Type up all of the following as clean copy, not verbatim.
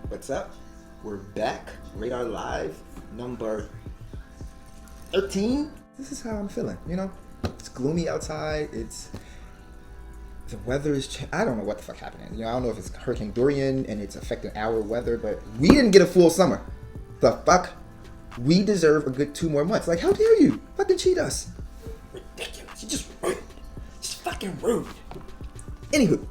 What's up? We're back. Radar Live number 13. This is how I'm feeling, you know? It's gloomy outside. The weather is I don't know what the fuck happening. You know, I don't know if it's Hurricane Dorian and it's affecting our weather, but we didn't get a full summer. The fuck? We deserve a good 2 more months. Like, how dare you fucking cheat us? Ridiculous. You're just rude. Just fucking rude. Anywho,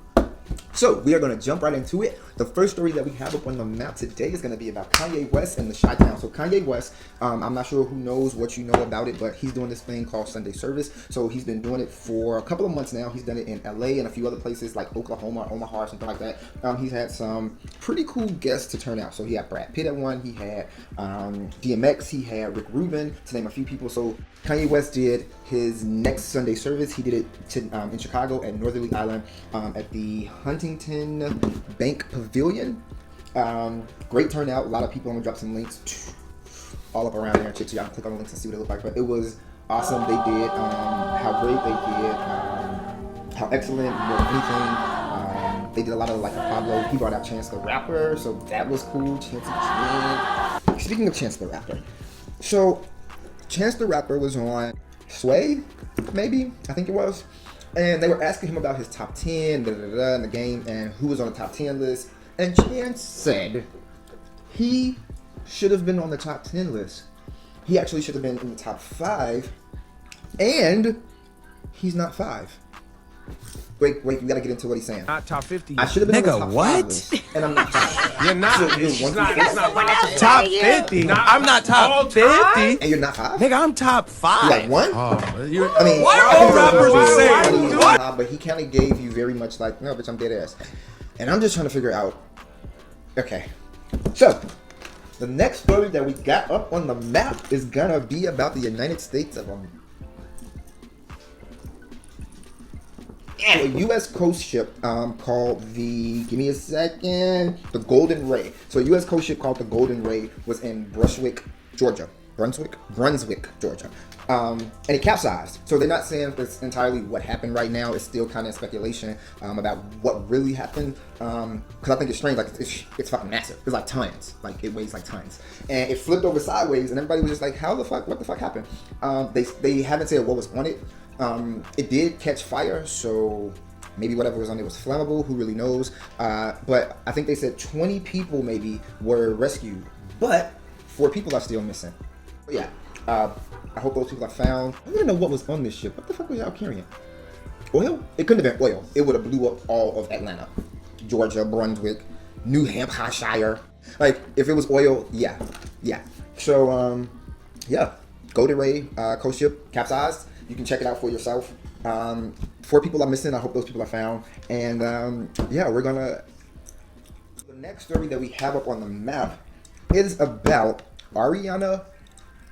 so we are going to jump right into it. The first story that we have up on the map today is going to be about Kanye West and the Chi-Town. So Kanye West, I'm not sure who knows what you know about it, but he's doing this thing called Sunday Service. So he's been doing it for a couple of months now. He's done it in LA and a few other places like Oklahoma, Omaha, something like that. He's had some pretty cool guests to turn out. So he had Brad Pitt at one, he had DMX, he had Rick Rubin, to name a few people. So Kanye West did his next Sunday service. He did it in Chicago at Northerly Island at the Huntington Bank Pavilion. Great turnout. A lot of people. I'm gonna drop some links all up around there. So y'all can click on the links and see what it looked like. But it was awesome. They did how great they did, how excellent, more than anything. They did a lot of like Pablo. He brought out Chance the Rapper, so that was cool. Speaking of Chance the Rapper, so Chance the Rapper was on Sway, maybe, I think it was, and they were asking him about his top 10 in the game and who was on the top 10 list, and Chance said he should have been on the top 10 list. He actually should have been in the top 5, and he's not 5. Wait, you gotta get into what he's saying. Not top 50. I should have been on the top what? 5 list, and I'm not 5. You're not. So It's you're not. 1 It's not. Top 50. I'm not top 50. and you're not 5? Nigga, I'm top 5. Like 1? Oh, I mean, why are all rappers the same? What? But he kind of gave you very much like, no, bitch, I'm dead ass. And I'm just trying to figure out, okay. So, the next story that we got up on the map is gonna be about the United States of America. A U.S. coast ship called the, give me a second, the Golden Ray. So a U.S. coast ship called the Golden Ray was in Brunswick, Georgia. Brunswick, Georgia. And it capsized. So they're not saying it's entirely what happened right now. It's still kind of speculation about what really happened. Because I think it's strange. Like it's fucking massive. It's like tons. Like it weighs like tons. And it flipped over sideways, and everybody was just like, "How the fuck? What the fuck happened?" They haven't said what was on it. It did catch fire, so maybe whatever was on it was flammable. Who really knows? But I think they said 20 people maybe were rescued, but 4 people are still missing. But yeah, I hope those people are found. I want to know what was on this ship. What the fuck was y'all carrying? Oil? It couldn't have been oil. It would have blew up all of Atlanta, Georgia, Brunswick, New Hampshire. Like if it was oil, yeah. So yeah, Golden Ray coast ship capsized. You can check it out for yourself. 4 people are missing. I hope those people are found. And yeah, we're gonna. The next story that we have up on the map is about Ariana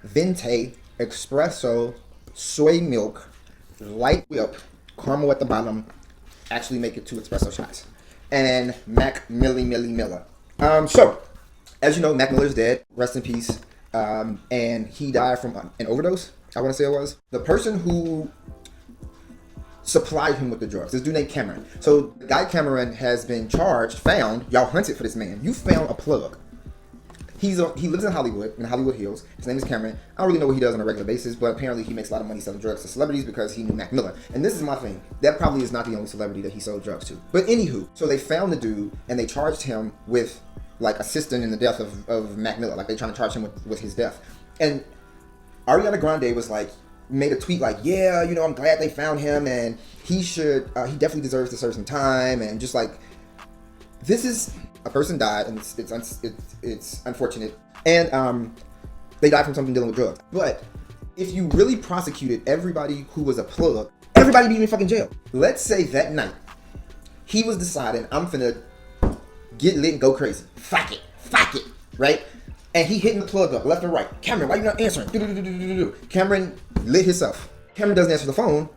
Vente Espresso Soy Milk Light Whip Caramel at the bottom. Actually make it 2 espresso shots. And Mac Miller. So, as you know, Mac Miller's dead. Rest in peace. And he died from an overdose. I want to say it was. The person who supplied him with the drugs, this dude named Cameron. So the guy Cameron has been found, y'all hunted for this man. You found a plug. He lives in Hollywood Hills. His name is Cameron. I don't really know what he does on a regular basis, but apparently he makes a lot of money selling drugs to celebrities because he knew Mac Miller. And this is my thing. That probably is not the only celebrity that he sold drugs to. But anywho, so they found the dude and they charged him with like assisting in the death of Mac Miller. Like they trying to charge him with his death. And Ariana Grande was like, made a tweet like, yeah, you know, I'm glad they found him and he definitely deserves to serve some time. And just like, this is, a person died and it's unfortunate. And they died from something dealing with drugs. But if you really prosecuted everybody who was a plug, everybody be in fucking jail. Let's say that night, he was deciding, I'm finna get lit and go crazy. Fuck it, right? And he hitting the plug up left and right. Cameron, why you not answering? Cameron lit himself. Cameron doesn't answer the phone.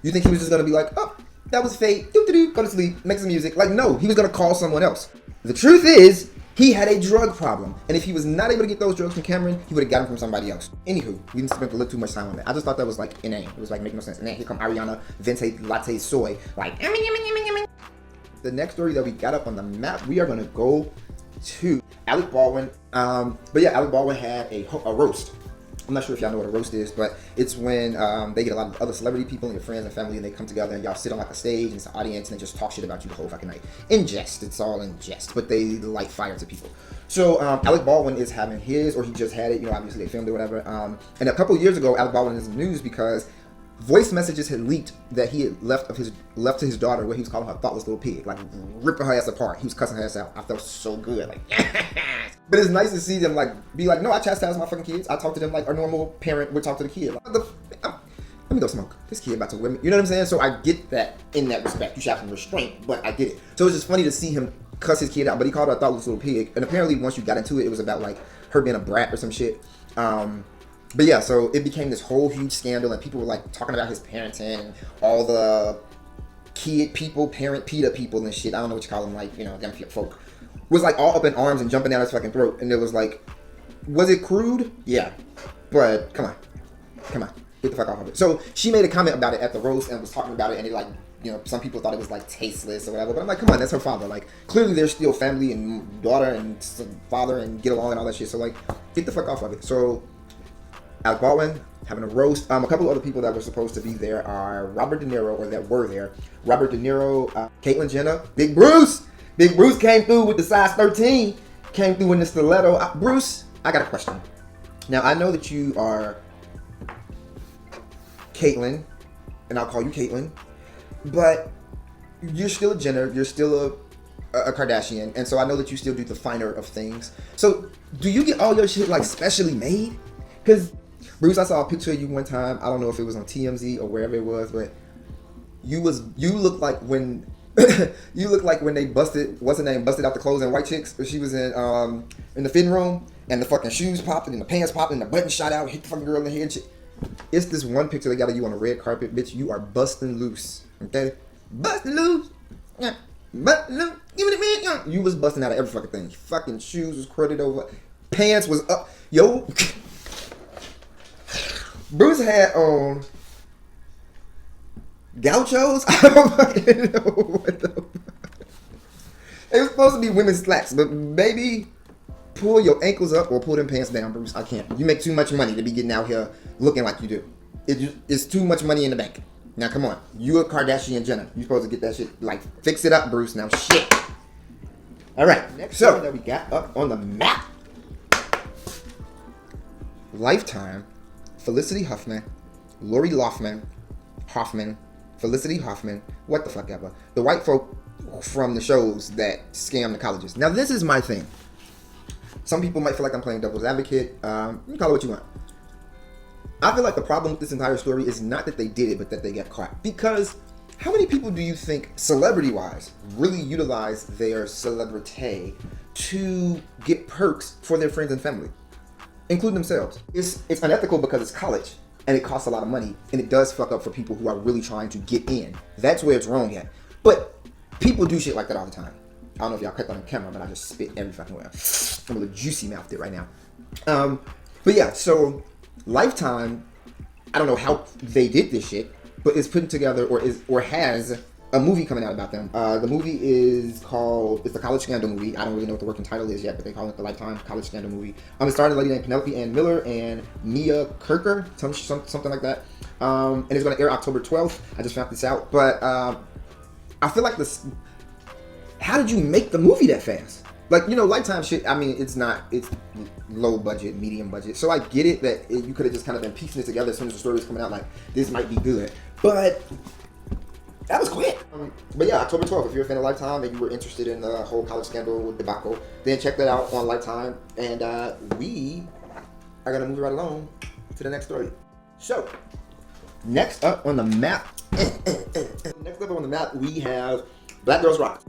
You think he was just gonna be like, oh, that was fate. Doo-doo-doo, go to sleep, make some music. Like, no, he was gonna call someone else. The truth is, he had a drug problem. And if he was not able to get those drugs from Cameron, he would have gotten them from somebody else. Anywho, we didn't spend a little too much time on that. I just thought that was like inane. It was like making no sense. And then here come Ariana Vente Latte Soy. Like, the next story that we got up on the map, we are gonna go to Alec Baldwin. But yeah, Alec Baldwin had a roast. I'm not sure if y'all know what a roast is, but it's when they get a lot of other celebrity people and your friends and family, and they come together and y'all sit on like a stage and it's an audience and they just talk shit about you the whole fucking night. In jest, it's all in jest, but they light fire to people. So Alec Baldwin is having his, or he just had it, you know, obviously they filmed it or whatever. And a couple of years ago, Alec Baldwin is in the news because voice messages had leaked that he had left to his daughter, where he was calling her thoughtless little pig, like ripping her ass apart. He was cussing her ass out. I felt so good, like. But it's nice to see them like be like, no, I chastise my fucking kids. I talk to them like a normal parent would talk to the kid. Like, let me go smoke. This kid about to whip me. You know what I'm saying? So I get that in that respect. You should have some restraint, but I get it. So it's just funny to see him cuss his kid out. But he called her a thoughtless little pig. And apparently, once you got into it, it was about like her being a brat or some shit. But yeah, so it became this whole huge scandal, and people were like talking about his parenting and all the kid people, parent PETA people and shit. I don't know what you call them, like, you know, them folk. Was like all up in arms and jumping down his fucking throat. And it was like, was it crude? Yeah. But come on. Get the fuck off of it. So she made a comment about it at the roast and was talking about it, and it like, you know, some people thought it was like tasteless or whatever. But I'm like, come on, that's her father. Like, clearly they're still family and daughter and father and get along and all that shit. So like, get the fuck off of it. So Alec Baldwin having a roast. A couple of other people that were supposed to be there are Robert De Niro, or that were there. Robert De Niro, Caitlyn Jenner, Big Bruce. Big Bruce came through with the size 13. Came through in the stiletto. Bruce, I got a question. Now, I know that you are Caitlyn, and I'll call you Caitlyn, but you're still a Jenner. You're still a Kardashian, and so I know that you still do the finer of things. So, do you get all your shit like specially made? Because Bruce, I saw a picture of you one time. I don't know if it was on TMZ or wherever it was, but you look like when they busted, what's her name, busted out the clothes in White Chicks. She was in the fitting room, and the fucking shoes popped, and the pants popped, and the button shot out, hit the fucking girl in the head and shit. It's this one picture they got of you on the red carpet, bitch. You are busting loose, okay? Busting loose, yeah. Busting loose. Give me the man. You was busting out of every fucking thing. Fucking shoes was corded over, pants was up, yo. Bruce had on gauchos. I don't fucking know what the fuck. It was supposed to be women's slacks, but baby, pull your ankles up or pull them pants down, Bruce. I can't. You make too much money to be getting out here looking like you do. It's too much money in the bank. Now come on, you a Kardashian Jenner. You supposed to get that shit, like, fix it up, Bruce. Now shit. All right, next show that we got up on the map. Lifetime. Felicity Huffman, Lori Hoffman, Felicity Huffman, what the fuck ever. The white folk from the shows that scam the colleges. Now this is my thing. Some people might feel like I'm playing devil's advocate. You can call it what you want. I feel like the problem with this entire story is not that they did it, but that they got caught. Because how many people do you think, celebrity-wise, really utilize their celebrity to get perks for their friends and family, including themselves? It's unethical because it's college and it costs a lot of money, and it does fuck up for people who are really trying to get in. That's where it's wrong at. But people do shit like that all the time. I don't know if y'all caught that on camera, but I just spit every fucking way. I'm a little juicy mouthed it right now. But yeah, so Lifetime, I don't know how they did this shit, but it's putting together or has a movie coming out about them. The movie is called, it's the College Scandal movie. I don't really know what the working title is yet, but they call it the Lifetime College Scandal movie. It's starring a lady named Penelope Ann Miller and Mia Kirker, something like that. And it's going to air October 12th. I just found this out. But I feel like this, how did you make the movie that fast? Like, you know, Lifetime shit, I mean, it's low budget, medium budget. So I get it that you could have just kind of been piecing it together as soon as the story was coming out, like, this might be good. But that was quick. But yeah, October 12th, if you're a fan of Lifetime and you were interested in the whole College Scandal debacle, then check that out on Lifetime. And we are going to move right along to the next story. So, next up on the map, we have Black Girls Rock.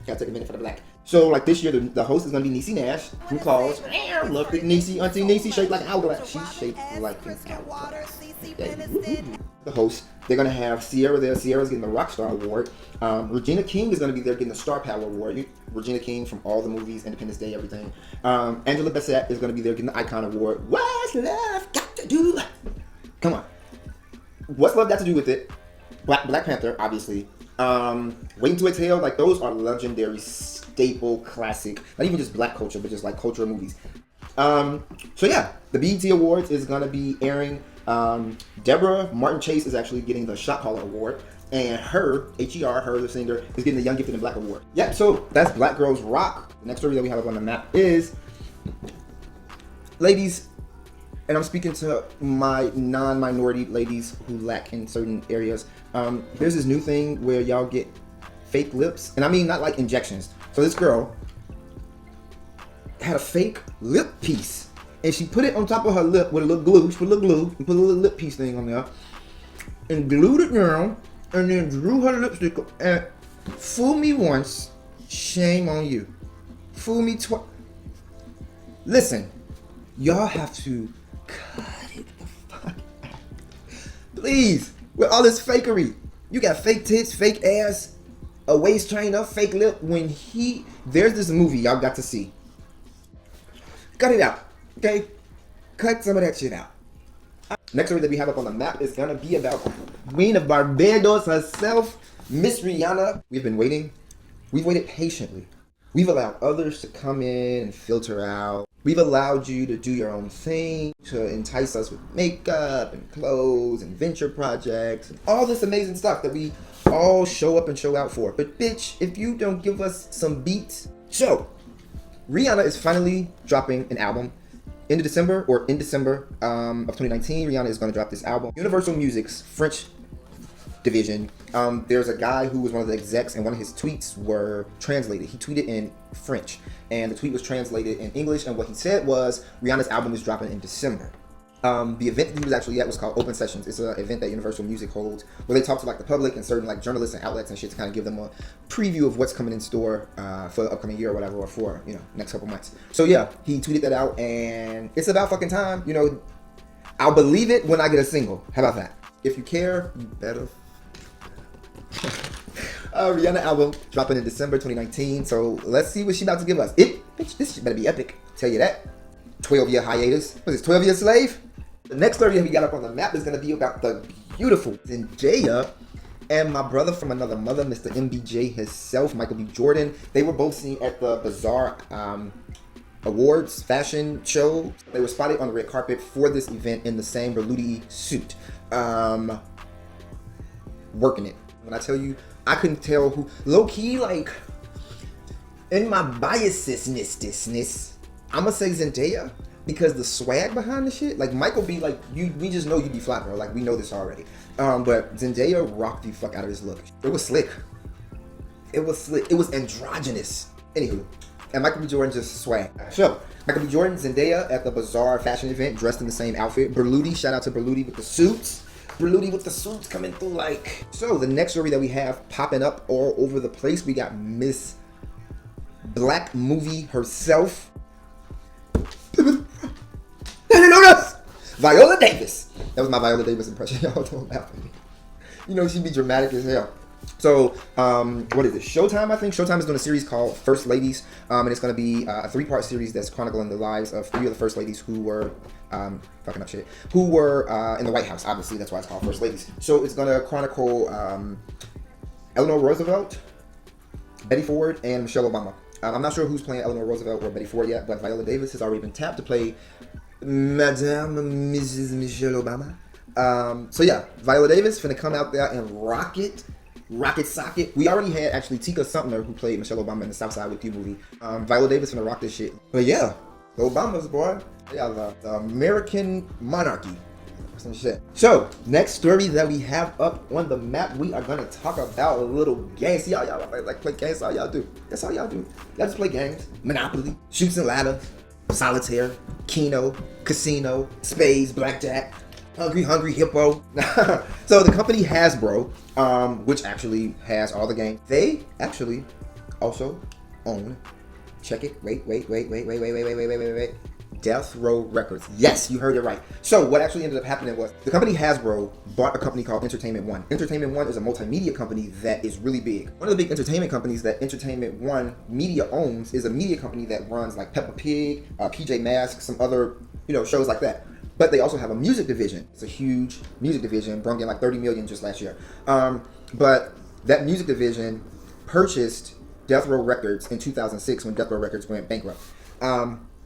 Gotta take a minute for the black. So, like this year, the host is gonna be Niecy Nash from Claws. Love it, Niecy, Auntie Niecy, shaped like an hourglass. She's shaped like an hourglass. The host. They're gonna have Sierra there. Sierra's getting the Rockstar Award. Regina King is gonna be there getting the Star Power Award. Regina King from all the movies, Independence Day, everything. Angela Bassett is gonna be there getting the Icon Award. What's love got to do? Come on. What's love got to do with it? Black Panther, obviously. Waiting to Exhale, like those are legendary, staple, classic. Not even just black culture, but just like cultural movies. So yeah, the BET Awards is gonna be airing. Deborah Martin Chase is actually getting the Shot Caller Award, and her, H.E.R., her, the singer, is getting the Young Gifted and Black Award. Yeah, so that's Black Girls Rock. The next story that we have up on the map is, ladies, and I'm speaking to my non-minority ladies who lack in certain areas. There's this new thing where y'all get fake lips, and I mean not like injections. So this girl had a fake lip piece. And she put it on top of her lip with a little glue. She put a little glue and put a little lip piece thing on there. And glued it down. And then drew her lipstick up. And fool me once, shame on you. Fool me twice. Listen, y'all have to cut it the fuck out. Please, with all this fakery. You got fake tits, fake ass, a waist trainer, fake lip. There's this movie y'all got to see. Cut it out. Okay, cut some of that shit out. Next story that we have up on the map is gonna be about Queen of Barbados herself, Miss Rihanna. We've been waiting. We've waited patiently. We've allowed others to come in and filter out. We've allowed you to do your own thing, to entice us with makeup and clothes and venture projects and all this amazing stuff that we all show up and show out for. But bitch, if you don't give us some beats. So, Rihanna is finally dropping an album. In December of 2019, Rihanna is going to drop this album. Universal Music's French division, there's a guy who was one of the execs, and one of his tweets were translated. He tweeted in French, and the tweet was translated in English, and what he said was, Rihanna's album is dropping in December. The event that he was actually at was called Open Sessions. It's an event that Universal Music holds where they talk to like the public and certain like journalists and outlets and shit to kind of give them a preview of what's coming in store for the upcoming year or whatever, or for, you know, next couple months. So yeah, he tweeted that out, and it's about fucking time. You know, I'll believe it when I get a single. How about that? If you care, you better. Rihanna album dropping in December 2019. So let's see what she about to give us. Bitch, this shit better be epic. Tell you that. 12-year hiatus. What is this, 12-year slave? The next story that we got up on the map is going to be about the beautiful Zendaya and my brother from another mother, Mr. MBJ himself, Michael B. Jordan. They were both seen at the Bazaar Awards fashion show. They were spotted on the red carpet for this event in the same Berluti suit. Working it. When I tell you, I couldn't tell who. Low-key, like, in my biasness, I'm going to say Zendaya. Because the swag behind the shit, like Michael B, like we just know you be fly, bro. Like we know this already. But Zendaya rocked the fuck out of his look. It was slick. It was androgynous. Anywho, and Michael B. Jordan just swag. So Michael B. Jordan, Zendaya at the Bazaar fashion event, dressed in the same outfit. Berluti, shout out to Berluti with the suits. Berluti with the suits coming through like. So the next story that we have popping up all over the place, we got Miss Black Movie herself. Viola Davis. That was my Viola Davis impression. Y'all don't laugh at me. You know, she'd be dramatic as hell. So, what is it? Showtime, I think. Showtime is doing a series called First Ladies. And it's going to be a 3-part series that's chronicling the lives of 3 of the First Ladies who were, who were in the White House. Obviously, that's why it's called First Ladies. So, it's going to chronicle Eleanor Roosevelt, Betty Ford, and Michelle Obama. I'm not sure who's playing Eleanor Roosevelt or Betty Ford yet, but Viola Davis has already been tapped to play Madame Mrs. Michelle Obama. So yeah, Viola Davis finna come out there and rock it socket. We already had actually Tika Sumter who played Michelle Obama in the South Side with You movie. Viola Davis finna rock this shit. But yeah, the Obamas, boy, they are the American monarchy. Some shit. So next story that we have up on the map, we are gonna talk about a little games. See, y'all like play games. That's all y'all do. That's all y'all do. Y'all just play games. Monopoly, Shoots and Ladder, Solitaire, Keno, Casino, Spades, Blackjack, Hungry Hippo. So the company Hasbro, which actually has all the games, they actually also own. Check it. Wait. Death Row Records. Yes, you heard it right. So what actually ended up happening was the company Hasbro bought a company called Entertainment One. Entertainment One is a multimedia company that is really big. One of the big entertainment companies that Entertainment One media owns is a media company that runs like Peppa Pig, PJ Masks, some other shows like that. But they also have a music division. It's a huge music division, brought in like 30 million just last year. But that music division purchased Death Row Records in 2006 when Death Row Records went bankrupt.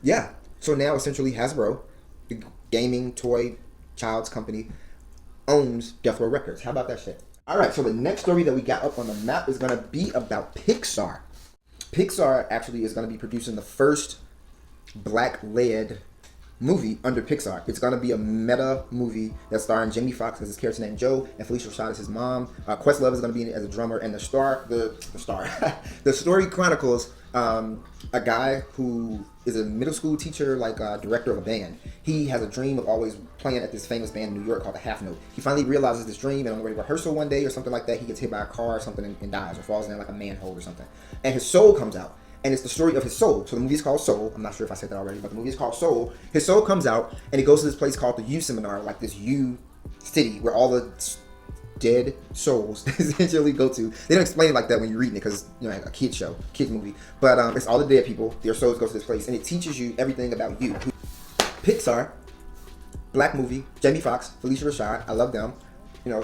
Yeah. So now essentially Hasbro, the gaming toy child's company, owns Death Row Records. How about that shit? All right, so the next story that we got up on the map is going to be about Pixar. Pixar actually is going to be producing the first black-led movie under Pixar. It's going to be a meta movie that's starring Jamie Foxx as his character named Joe and Felicia Rashad as his mom. Questlove is going to be in it as a drummer, and the story chronicles a guy who is a middle school teacher, like director of a band. He has a dream of always playing at this famous band in New York called the Half Note. He finally realizes this dream, and on the way to rehearsal one day or something like that, he gets hit by a car or something and dies, or falls in like a manhole or something. And his soul comes out. And it's the story of his soul. So the movie is called Soul. I'm not sure if I said that already, but the movie is called Soul. His soul comes out, and he goes to this place called the U Seminar, like this U city where all the dead souls essentially go to. They don't explain it like that when you're reading it, because like a kids movie. But it's all the dead people. Their souls go to this place, and it teaches you everything about you. Pixar, black movie, Jamie Foxx, Felicia Rashad. I love them.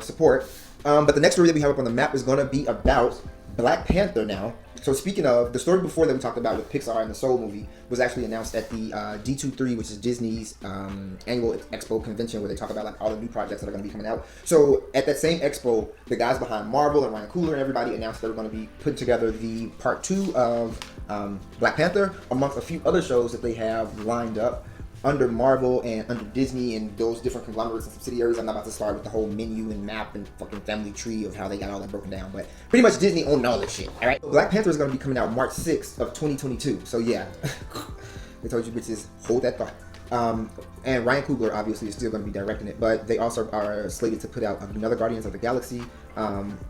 Support. But the next story that we have up on the map is going to be about Black Panther now. So speaking of, the story before that we talked about with Pixar and the Soul movie was actually announced at the D23, which is Disney's annual expo convention, where they talk about like all the new projects that are going to be coming out. So at that same expo, the guys behind Marvel and Ryan Coogler and everybody announced they were going to be putting together the part 2 of Black Panther, amongst a few other shows that they have lined up under Marvel and under Disney and those different conglomerates and subsidiaries. I'm not about to start with the whole menu and map and fucking family tree of how they got all that broken down, but pretty much Disney owned all this shit. All right, Black Panther is going to be coming out March 6th of 2022. So yeah, they told you bitches, hold that thought. And Ryan Coogler obviously is still going to be directing it, but they also are slated to put out another Guardians of the Galaxy,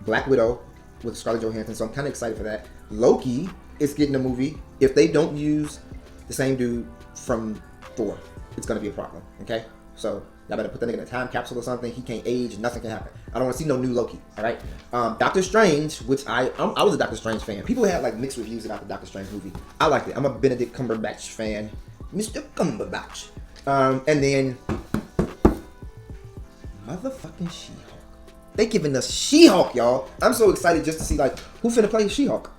Black Widow with Scarlett Johansson. So I'm kind of excited for that. Loki is getting a movie. If they don't use the same dude from Thor, it's going to be a problem, okay? So y'all better put that nigga in a time capsule or something. He can't age, nothing can happen. I don't want to see no new Loki, all right? Doctor Strange, which I was a Doctor Strange fan. People had like mixed reviews about the Doctor Strange movie. I liked it. I'm a Benedict Cumberbatch fan. Mr. Cumberbatch. And then motherfucking She-Hulk. They giving us She-Hulk, y'all. I'm so excited just to see like who finna play She-Hulk.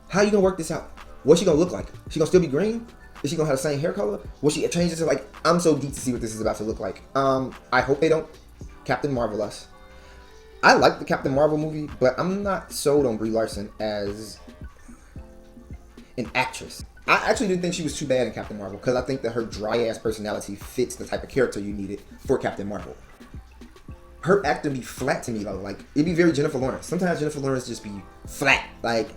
How you gonna work this out? What's she gonna look like? She gonna still be green? Is she gonna have the same hair color? Will she change it to like? I'm so geeked to see what this is about to look like. I hope they don't Captain Marvel us. I like the Captain Marvel movie, but I'm not sold on Brie Larson as an actress. I actually didn't think she was too bad in Captain Marvel, because I think that her dry ass personality fits the type of character you needed for Captain Marvel. Her acting be flat to me though. Like it'd be very Jennifer Lawrence. Sometimes Jennifer Lawrence just be flat. Like,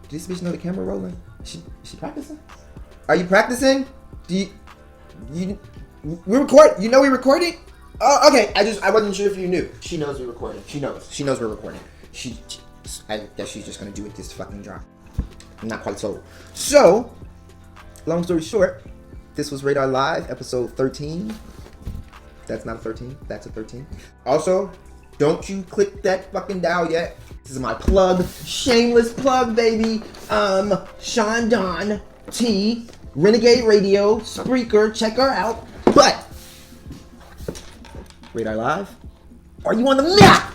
does this bitch know the camera rolling? Is she practicing? Are you practicing? We record? You know we recording? Oh, okay. I wasn't sure if you knew. She knows we're recording. She knows we're recording. I guess she's just gonna do it this fucking drop. I'm not quite sold. So, long story short, this was Radar Live, episode 13. That's not a 13. That's a 13. Also, don't you click that fucking dial yet. This is my plug. Shameless plug, baby. Sean Don T, Renegade Radio, Spreaker, check her out. But Radar Live, are you on the map?